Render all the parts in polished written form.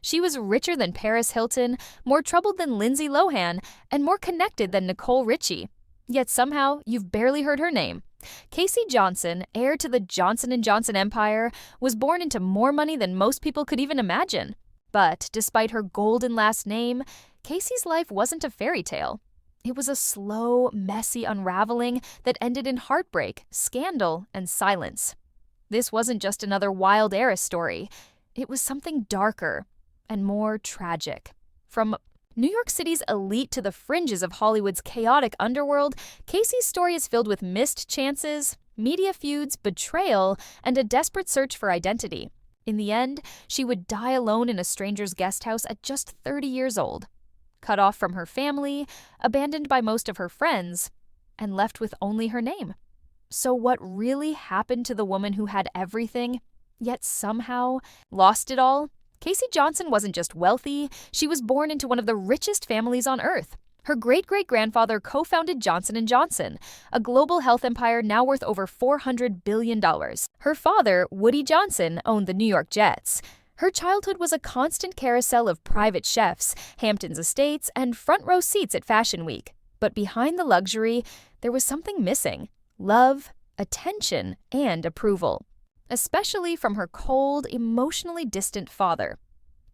She was richer than Paris Hilton, more troubled than Lindsay Lohan, and more connected than Nicole Richie. Yet somehow, you've barely heard her name. Casey Johnson, heir to the Johnson & Johnson empire, was born into more money than most people could even imagine. But despite her golden last name, Casey's life wasn't a fairy tale. It was a slow, messy unraveling that ended in heartbreak, scandal, and silence. This wasn't just another wild heiress story. It was something darker and more tragic. From New York City's elite to the fringes of Hollywood's chaotic underworld, Casey's story is filled with missed chances, media feuds, betrayal, and a desperate search for identity. In the end, she would die alone in a stranger's guest house at just 30 years old, cut off from her family, abandoned by most of her friends, and left with only her name. So what really happened to the woman who had everything, yet somehow lost it all? Casey Johnson wasn't just wealthy, she was born into one of the richest families on earth. Her great-great-grandfather co-founded Johnson & Johnson, a global health empire now worth over $400 billion. Her father, Woody Johnson, owned the New York Jets. Her childhood was a constant carousel of private chefs, Hamptons estates, and front-row seats at Fashion Week. But behind the luxury, there was something missing: love, attention, and approval. Especially from her cold, emotionally distant father.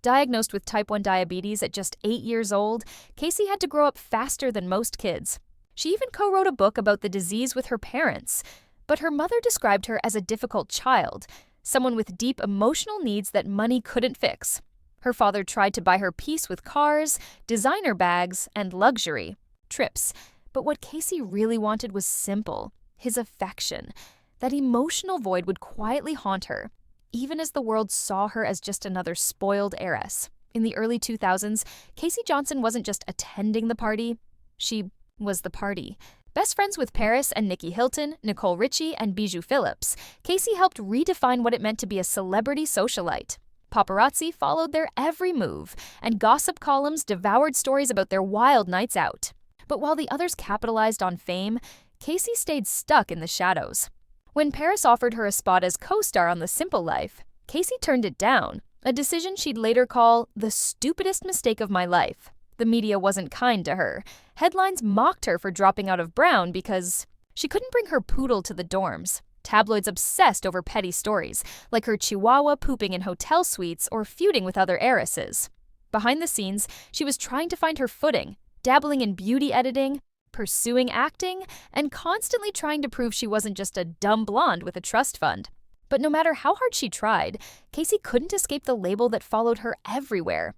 Diagnosed with type 1 diabetes at just 8 years old, Casey had to grow up faster than most kids. She even co-wrote a book about the disease with her parents, but her mother described her as a difficult child, someone with deep emotional needs that money couldn't fix. Her father tried to buy her peace with cars, designer bags, and luxury trips, but what Casey really wanted was simple: his affection. That emotional void would quietly haunt her, even as the world saw her as just another spoiled heiress. In the early 2000s, Casey Johnson wasn't just attending the party, she was the party. Best friends with Paris and Nikki Hilton, Nicole Richie, and Bijou Phillips, Casey helped redefine what it meant to be a celebrity socialite. Paparazzi followed their every move, and gossip columns devoured stories about their wild nights out. But while the others capitalized on fame, Casey stayed stuck in the shadows. When Paris offered her a spot as co-star on The Simple Life, Casey turned it down, a decision she'd later call the stupidest mistake of my life. The media wasn't kind to her. Headlines mocked her for dropping out of Brown because she couldn't bring her poodle to the dorms. Tabloids obsessed over petty stories, like her chihuahua pooping in hotel suites or feuding with other heiresses. Behind the scenes, she was trying to find her footing, dabbling in beauty editing, pursuing acting, and constantly trying to prove she wasn't just a dumb blonde with a trust fund. But no matter how hard she tried, Casey couldn't escape the label that followed her everywhere: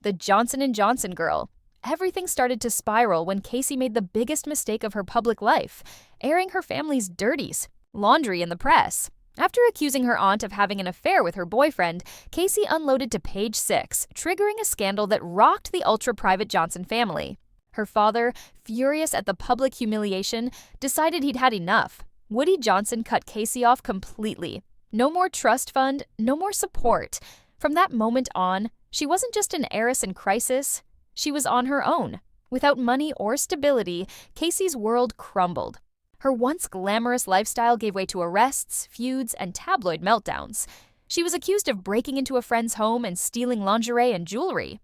the Johnson & Johnson girl. Everything started to spiral when Casey made the biggest mistake of her public life, airing her family's dirties, laundry in the press. After accusing her aunt of having an affair with her boyfriend, Casey unloaded to Page Six, triggering a scandal that rocked the ultra-private Johnson family. Her father, furious at the public humiliation, decided he'd had enough. Woody Johnson cut Casey off completely. No more trust fund, no more support. From that moment on, she wasn't just an heiress in crisis, she was on her own. Without money or stability, Casey's world crumbled. Her once glamorous lifestyle gave way to arrests, feuds, and tabloid meltdowns. She was accused of breaking into a friend's home and stealing lingerie and jewelry.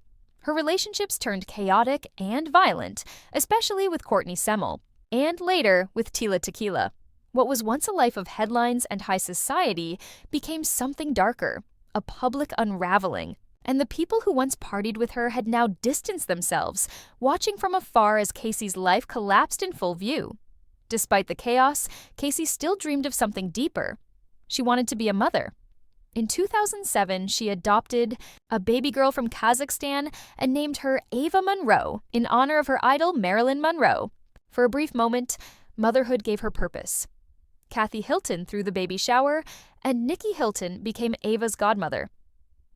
Her relationships turned chaotic and violent, especially with Courtney Semmel, and later with Tila Tequila. What was once a life of headlines and high society became something darker, a public unraveling. And the people who once partied with her had now distanced themselves, watching from afar as Casey's life collapsed in full view. Despite the chaos, Casey still dreamed of something deeper. She wanted to be a mother. In 2007, she adopted a baby girl from Kazakhstan and named her Ava Monroe in honor of her idol Marilyn Monroe. For a brief moment, motherhood gave her purpose. Kathy Hilton threw the baby shower, and Nikki Hilton became Ava's godmother.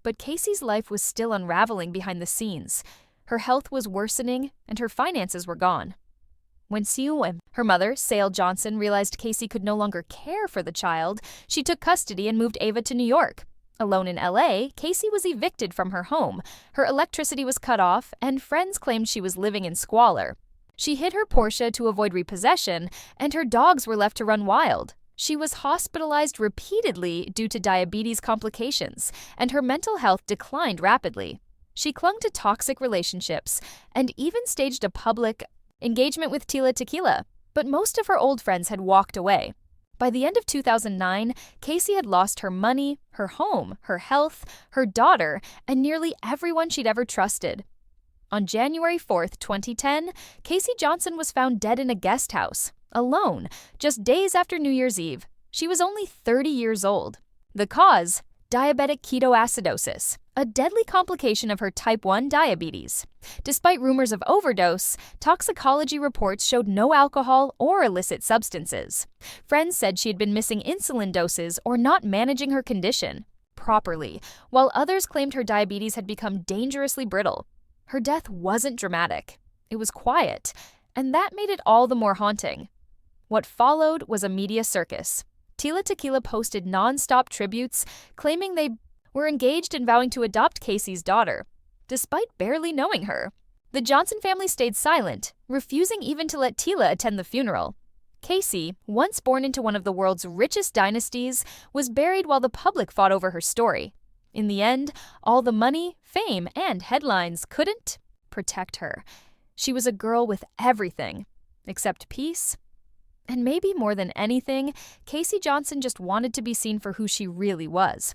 But Casey's life was still unraveling behind the scenes. Her health was worsening, and her finances were gone. When Siu, her mother, Sale Johnson, realized Casey could no longer care for the child, she took custody and moved Ava to New York. Alone in LA, Casey was evicted from her home. Her electricity was cut off, and friends claimed she was living in squalor. She hid her Porsche to avoid repossession, and her dogs were left to run wild. She was hospitalized repeatedly due to diabetes complications, and her mental health declined rapidly. She clung to toxic relationships and even staged a public engagement with Tila Tequila, but most of her old friends had walked away. By the end of 2009, Casey had lost her money, her home, her health, her daughter, and nearly everyone she'd ever trusted. On January 4th, 2010, Casey Johnson was found dead in a guest house, alone, just days after New Year's Eve. She was only 30 years old. The cause? Diabetic ketoacidosis, a deadly complication of her type 1 diabetes. Despite rumors of overdose, toxicology reports showed no alcohol or illicit substances. Friends said she had been missing insulin doses or not managing her condition properly, while others claimed her diabetes had become dangerously brittle. Her death wasn't dramatic. It was quiet, and that made it all the more haunting. What followed was a media circus. Tila Tequila posted non-stop tributes, claiming they were engaged and vowing to adopt Casey's daughter, despite barely knowing her. The Johnson family stayed silent, refusing even to let Tila attend the funeral. Casey, once born into one of the world's richest dynasties, was buried while the public fought over her story. In the end, all the money, fame, and headlines couldn't protect her. She was a girl with everything, except peace. And maybe more than anything, Casey Johnson just wanted to be seen for who she really was.